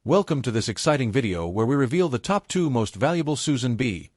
Welcome to this exciting video where we reveal the top 2 most valuable Susan B.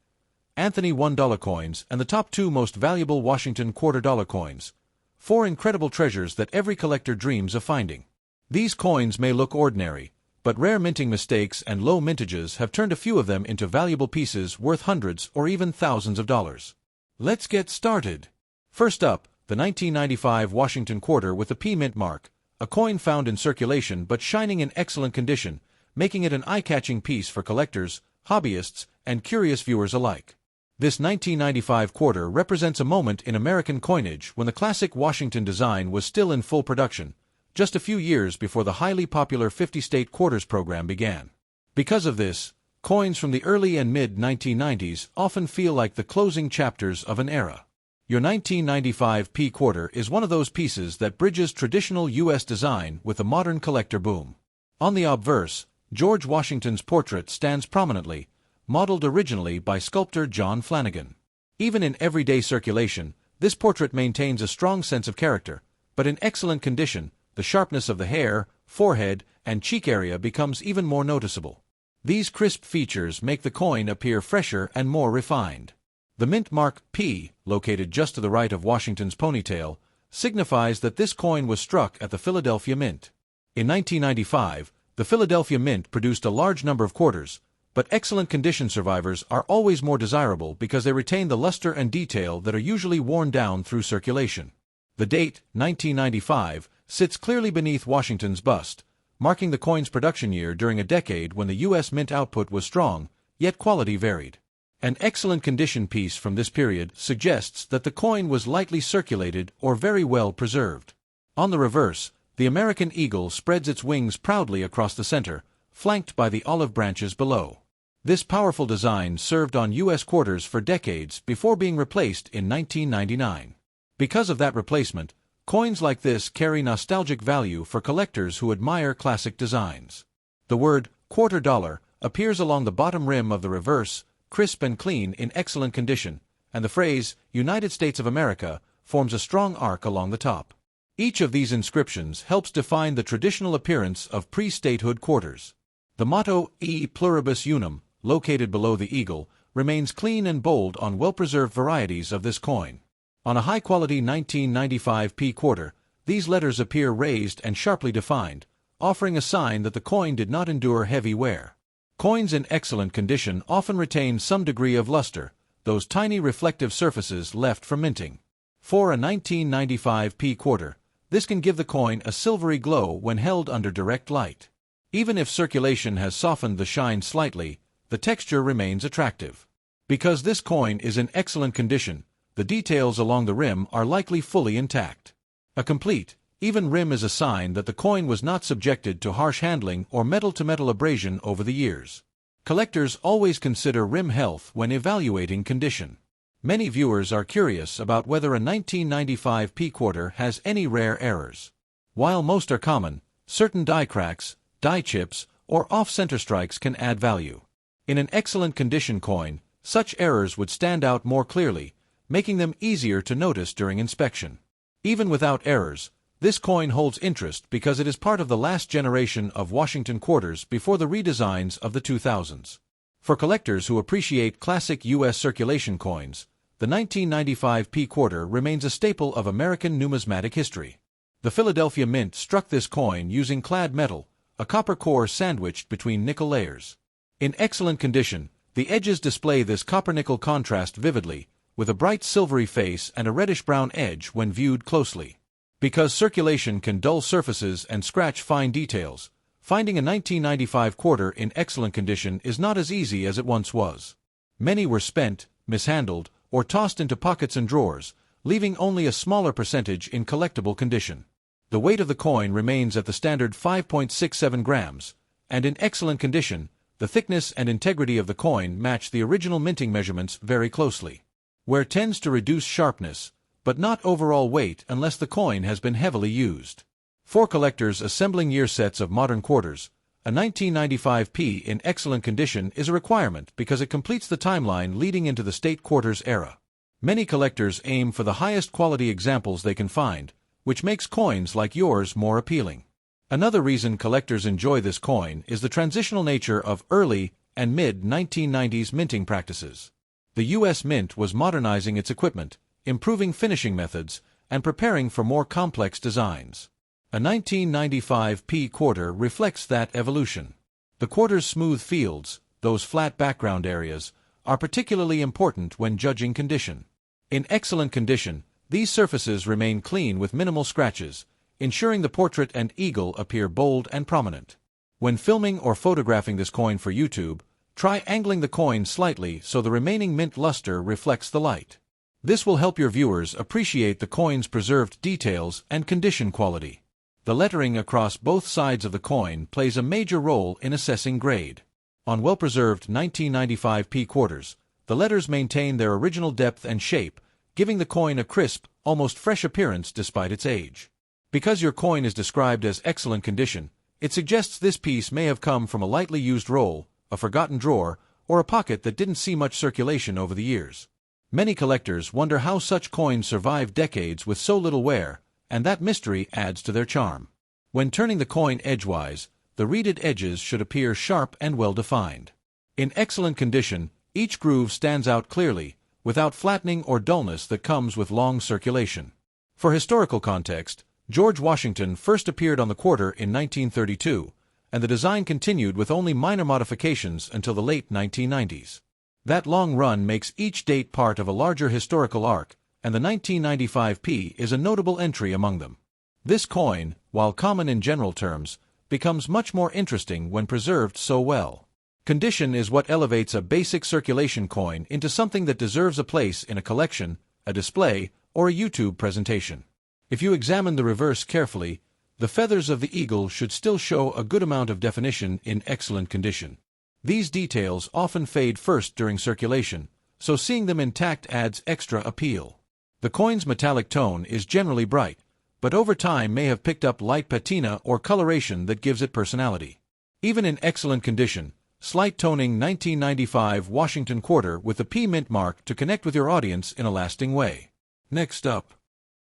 Anthony $1 coins and the top 2 most valuable Washington $quarter coins. 4 incredible treasures that every collector dreams of finding. These coins may look ordinary, but rare minting mistakes and low mintages have turned a few of them into valuable pieces worth hundreds or even thousands of dollars. Let's get started. First up, the 1995 Washington quarter with the P mint mark, a coin found in circulation but shining in excellent condition, making it an eye-catching piece for collectors, hobbyists, and curious viewers alike. This 1995 quarter represents a moment in American coinage when the classic Washington design was still in full production, just a few years before the highly popular 50-state quarters program began. Because of this, coins from the early and mid-1990s often feel like the closing chapters of an era. Your 1995 P quarter is one of those pieces that bridges traditional U.S. design with the modern collector boom. On the obverse, George Washington's portrait stands prominently, modeled originally by sculptor John Flanagan. Even in everyday circulation, this portrait maintains a strong sense of character, but in excellent condition, the sharpness of the hair, forehead, and cheek area becomes even more noticeable. These crisp features make the coin appear fresher and more refined. The mint mark P, located just to the right of Washington's ponytail, signifies that this coin was struck at the Philadelphia Mint. In 1995, the Philadelphia Mint produced a large number of quarters, but excellent condition survivors are always more desirable because they retain the luster and detail that are usually worn down through circulation. The date, 1995, sits clearly beneath Washington's bust, marking the coin's production year during a decade when the U.S. mint output was strong, yet quality varied. An excellent condition piece from this period suggests that the coin was lightly circulated or very well preserved. On the reverse, the American eagle spreads its wings proudly across the center, flanked by the olive branches below. This powerful design served on U.S. quarters for decades before being replaced in 1999. Because of that replacement, coins like this carry nostalgic value for collectors who admire classic designs. The word quarter dollar appears along the bottom rim of the reverse, crisp and clean in excellent condition, and the phrase United States of America forms a strong arc along the top. Each of these inscriptions helps define the traditional appearance of pre-statehood quarters. The motto E pluribus unum, located below the eagle, remains clean and bold on well-preserved varieties of this coin. On a high-quality 1995 P quarter, these letters appear raised and sharply defined, offering a sign that the coin did not endure heavy wear. Coins in excellent condition often retain some degree of luster, those tiny reflective surfaces left from minting. For a 1995 P quarter, this can give the coin a silvery glow when held under direct light. Even if circulation has softened the shine slightly, the texture remains attractive. Because this coin is in excellent condition, the details along the rim are likely fully intact. A complete, even rim is a sign that the coin was not subjected to harsh handling or metal-to-metal abrasion over the years. Collectors always consider rim health when evaluating condition. Many viewers are curious about whether a 1995 P quarter has any rare errors. While most are common, certain die cracks, die chips, or off-center strikes can add value. In an excellent condition coin, such errors would stand out more clearly, making them easier to notice during inspection. Even without errors, this coin holds interest because it is part of the last generation of Washington quarters before the redesigns of the 2000s. For collectors who appreciate classic U.S. circulation coins, the 1995 P quarter remains a staple of American numismatic history. The Philadelphia Mint struck this coin using clad metal, a copper core sandwiched between nickel layers. In excellent condition, the edges display this copper-nickel contrast vividly, with a bright silvery face and a reddish-brown edge when viewed closely. Because circulation can dull surfaces and scratch fine details, finding a 1995 quarter in excellent condition is not as easy as it once was. Many were spent, mishandled, or tossed into pockets and drawers, leaving only a smaller percentage in collectible condition. The weight of the coin remains at the standard 5.67 grams, and in excellent condition, the thickness and integrity of the coin match the original minting measurements very closely. Wear tends to reduce sharpness, but not overall weight unless the coin has been heavily used. For collectors assembling year sets of modern quarters, a 1995 P in excellent condition is a requirement because it completes the timeline leading into the state quarters era. Many collectors aim for the highest quality examples they can find, which makes coins like yours more appealing. Another reason collectors enjoy this coin is the transitional nature of early and mid-1990s minting practices. The U.S. Mint was modernizing its equipment, improving finishing methods, and preparing for more complex designs. A 1995 P quarter reflects that evolution. The quarter's smooth fields, those flat background areas, are particularly important when judging condition. In excellent condition, these surfaces remain clean with minimal scratches, ensuring the portrait and eagle appear bold and prominent. When filming or photographing this coin for YouTube, try angling the coin slightly so the remaining mint luster reflects the light. This will help your viewers appreciate the coin's preserved details and condition quality. The lettering across both sides of the coin plays a major role in assessing grade. On well-preserved 1995 P quarters, the letters maintain their original depth and shape, giving the coin a crisp, almost fresh appearance despite its age. Because your coin is described as excellent condition, it suggests this piece may have come from a lightly used roll, a forgotten drawer, or a pocket that didn't see much circulation over the years. Many collectors wonder how such coins survive decades with so little wear, and that mystery adds to their charm. When turning the coin edgewise, the reeded edges should appear sharp and well-defined. In excellent condition, each groove stands out clearly, without flattening or dullness that comes with long circulation. For historical context, George Washington first appeared on the quarter in 1932, and the design continued with only minor modifications until the late 1990s. That long run makes each date part of a larger historical arc, and the 1995 P is a notable entry among them. This coin, while common in general terms, becomes much more interesting when preserved so well. Condition is what elevates a basic circulation coin into something that deserves a place in a collection, a display, or a YouTube presentation. If you examine the reverse carefully, the feathers of the eagle should still show a good amount of definition in excellent condition. These details often fade first during circulation, so seeing them intact adds extra appeal. The coin's metallic tone is generally bright, but over time may have picked up light patina or coloration that gives it personality. Even in excellent condition, slight toning 1995 Washington quarter with the P mint mark to connect with your audience in a lasting way. Next up,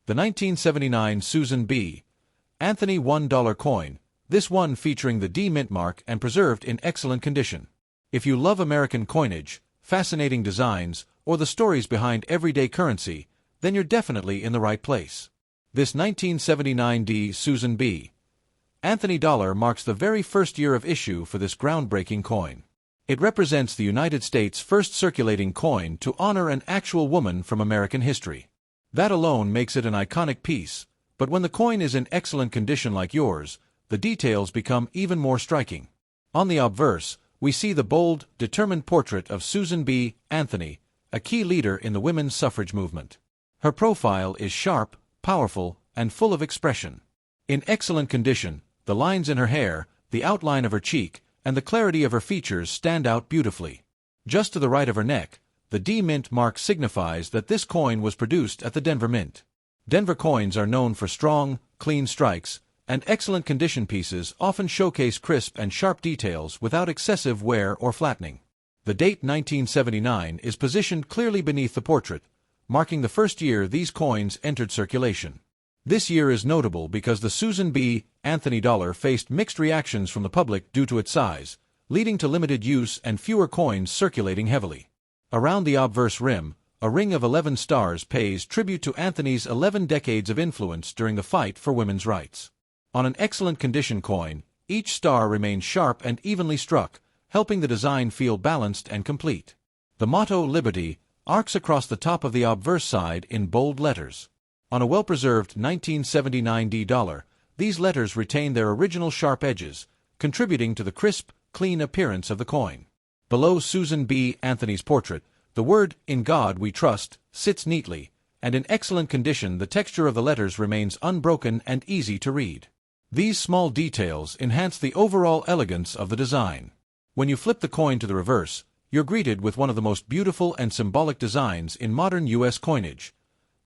the 1979 Susan B. Anthony $1 coin, this one featuring the D mint mark and preserved in excellent condition. If you love American coinage, fascinating designs, or the stories behind everyday currency, then you're definitely in the right place. This 1979 D Susan B. Anthony dollar marks the very first year of issue for this groundbreaking coin. It represents the United States' first circulating coin to honor an actual woman from American history. That alone makes it an iconic piece, but when the coin is in excellent condition like yours, the details become even more striking. On the obverse, we see the bold, determined portrait of Susan B. Anthony, a key leader in the women's suffrage movement. Her profile is sharp, powerful, and full of expression. In excellent condition, the lines in her hair, the outline of her cheek, and the clarity of her features stand out beautifully. Just to the right of her neck, the D Mint mark signifies that this coin was produced at the Denver Mint. Denver coins are known for strong, clean strikes, and excellent condition pieces often showcase crisp and sharp details without excessive wear or flattening. The date 1979 is positioned clearly beneath the portrait, marking the first year these coins entered circulation. This year is notable because the Susan B. Anthony dollar faced mixed reactions from the public due to its size, leading to limited use and fewer coins circulating heavily. Around the obverse rim, a ring of 11 stars pays tribute to Anthony's 11 decades of influence during the fight for women's rights. On an excellent condition coin, each star remains sharp and evenly struck, helping the design feel balanced and complete. The motto Liberty arcs across the top of the obverse side in bold letters. On a well-preserved 1979 D dollar, these letters retain their original sharp edges, contributing to the crisp, clean appearance of the coin. Below Susan B. Anthony's portrait, the word "In God We Trust" sits neatly, and in excellent condition the texture of the letters remains unbroken and easy to read. These small details enhance the overall elegance of the design. When you flip the coin to the reverse, you're greeted with one of the most beautiful and symbolic designs in modern U.S. coinage,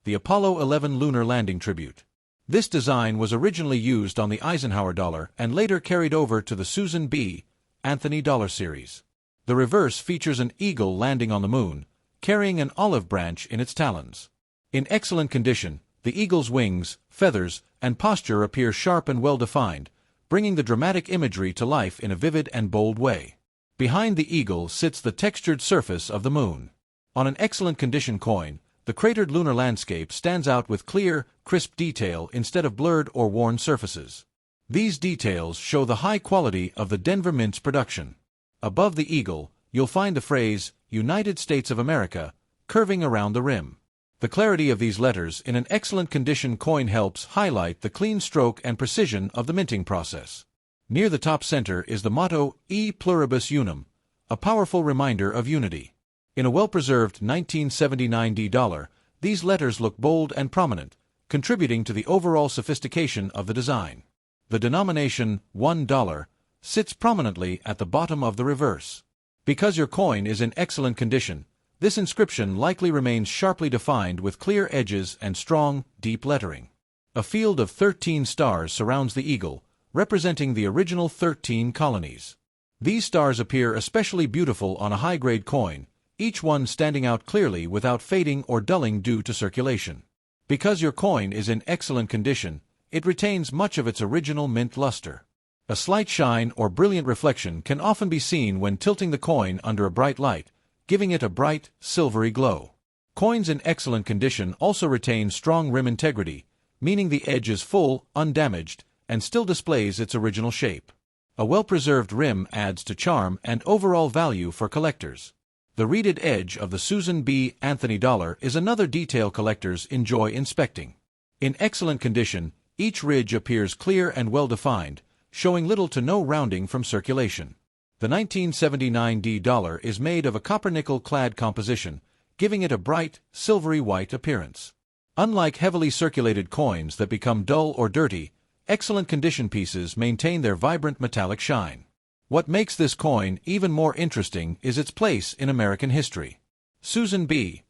the Apollo 11 Lunar Landing Tribute. This design was originally used on the Eisenhower dollar and later carried over to the Susan B. Anthony dollar series. The reverse features an eagle landing on the moon, carrying an olive branch in its talons. In excellent condition, the eagle's wings, feathers, and posture appear sharp and well-defined, bringing the dramatic imagery to life in a vivid and bold way. Behind the eagle sits the textured surface of the moon. On an excellent condition coin, the cratered lunar landscape stands out with clear, crisp detail instead of blurred or worn surfaces. These details show the high quality of the Denver Mint's production. Above the eagle, you'll find the phrase, United States of America, curving around the rim. The clarity of these letters in an excellent condition coin helps highlight the clean stroke and precision of the minting process. Near the top center is the motto, E Pluribus Unum, a powerful reminder of unity. In a well-preserved 1979 dollar, these letters look bold and prominent, contributing to the overall sophistication of the design. The denomination, $1, sits prominently at the bottom of the reverse. Because your coin is in excellent condition, this inscription likely remains sharply defined with clear edges and strong, deep lettering. A field of 13 stars surrounds the eagle, representing the original 13 colonies. These stars appear especially beautiful on a high-grade coin, each one standing out clearly without fading or dulling due to circulation. Because your coin is in excellent condition, it retains much of its original mint luster. A slight shine or brilliant reflection can often be seen when tilting the coin under a bright light, giving it a bright, silvery glow. Coins in excellent condition also retain strong rim integrity, meaning the edge is full, undamaged, and still displays its original shape. A well-preserved rim adds to charm and overall value for collectors. The reeded edge of the Susan B. Anthony dollar is another detail collectors enjoy inspecting. In excellent condition, each ridge appears clear and well-defined, showing little to no rounding from circulation. The 1979 dollar is made of a copper-nickel-clad composition, giving it a bright, silvery white appearance. Unlike heavily circulated coins that become dull or dirty, excellent condition pieces maintain their vibrant metallic shine. What makes this coin even more interesting is its place in American history. Susan B.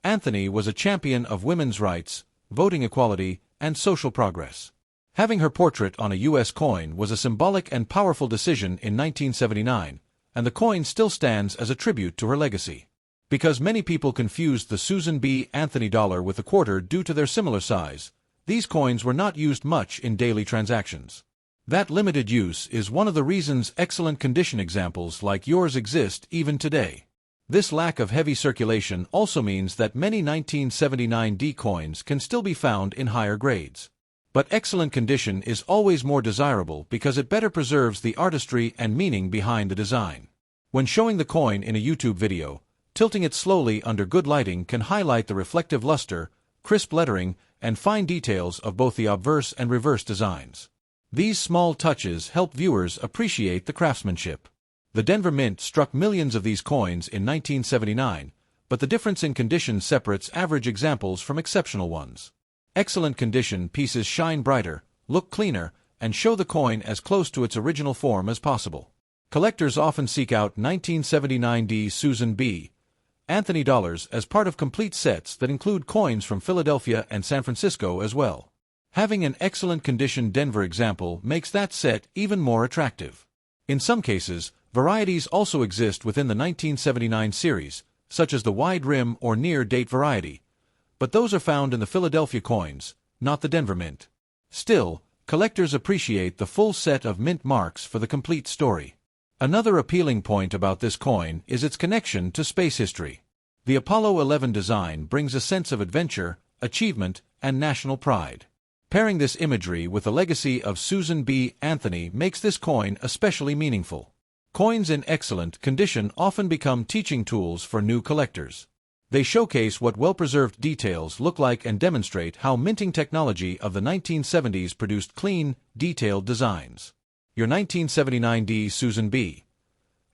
Anthony was a champion of women's rights, voting equality, and social progress. Having her portrait on a U.S. coin was a symbolic and powerful decision in 1979, and the coin still stands as a tribute to her legacy. Because many people confused the Susan B. Anthony dollar with the quarter due to their similar size, these coins were not used much in daily transactions. That limited use is one of the reasons excellent condition examples like yours exist even today. This lack of heavy circulation also means that many 1979 D coins can still be found in higher grades. But excellent condition is always more desirable because it better preserves the artistry and meaning behind the design. When showing the coin in a YouTube video, tilting it slowly under good lighting can highlight the reflective luster, crisp lettering, and fine details of both the obverse and reverse designs. These small touches help viewers appreciate the craftsmanship. The Denver Mint struck millions of these coins in 1979, but the difference in condition separates average examples from exceptional ones. Excellent condition pieces shine brighter, look cleaner, and show the coin as close to its original form as possible. Collectors often seek out 1979 D Susan B. Anthony dollars as part of complete sets that include coins from Philadelphia and San Francisco as well. Having an excellent condition Denver example makes that set even more attractive. In some cases, varieties also exist within the 1979 series, such as the wide rim or near-date variety, but those are found in the Philadelphia coins, not the Denver Mint. Still, collectors appreciate the full set of mint marks for the complete story. Another appealing point about this coin is its connection to space history. The Apollo 11 design brings a sense of adventure, achievement, and national pride. Pairing this imagery with the legacy of Susan B. Anthony makes this coin especially meaningful. Coins in excellent condition often become teaching tools for new collectors. They showcase what well-preserved details look like and demonstrate how minting technology of the 1970s produced clean, detailed designs. Your 1979 D Susan B.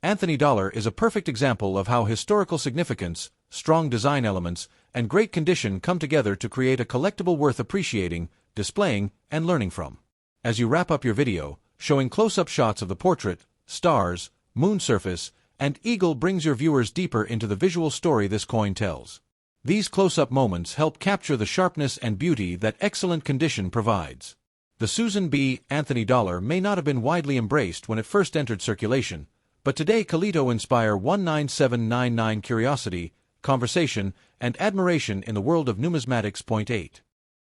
Anthony dollar is a perfect example of how historical significance, strong design elements, and great condition come together to create a collectible worth appreciating, displaying, and learning from. As you wrap up your video, showing close-up shots of the portrait, stars, moon surface, and eagle brings your viewers deeper into the visual story this coin tells. These close-up moments help capture the sharpness and beauty that excellent condition provides. The Susan B. Anthony dollar may not have been widely embraced when it first entered circulation, but today Calito inspire 19799 curiosity, conversation, and admiration in the world of numismatics. 8.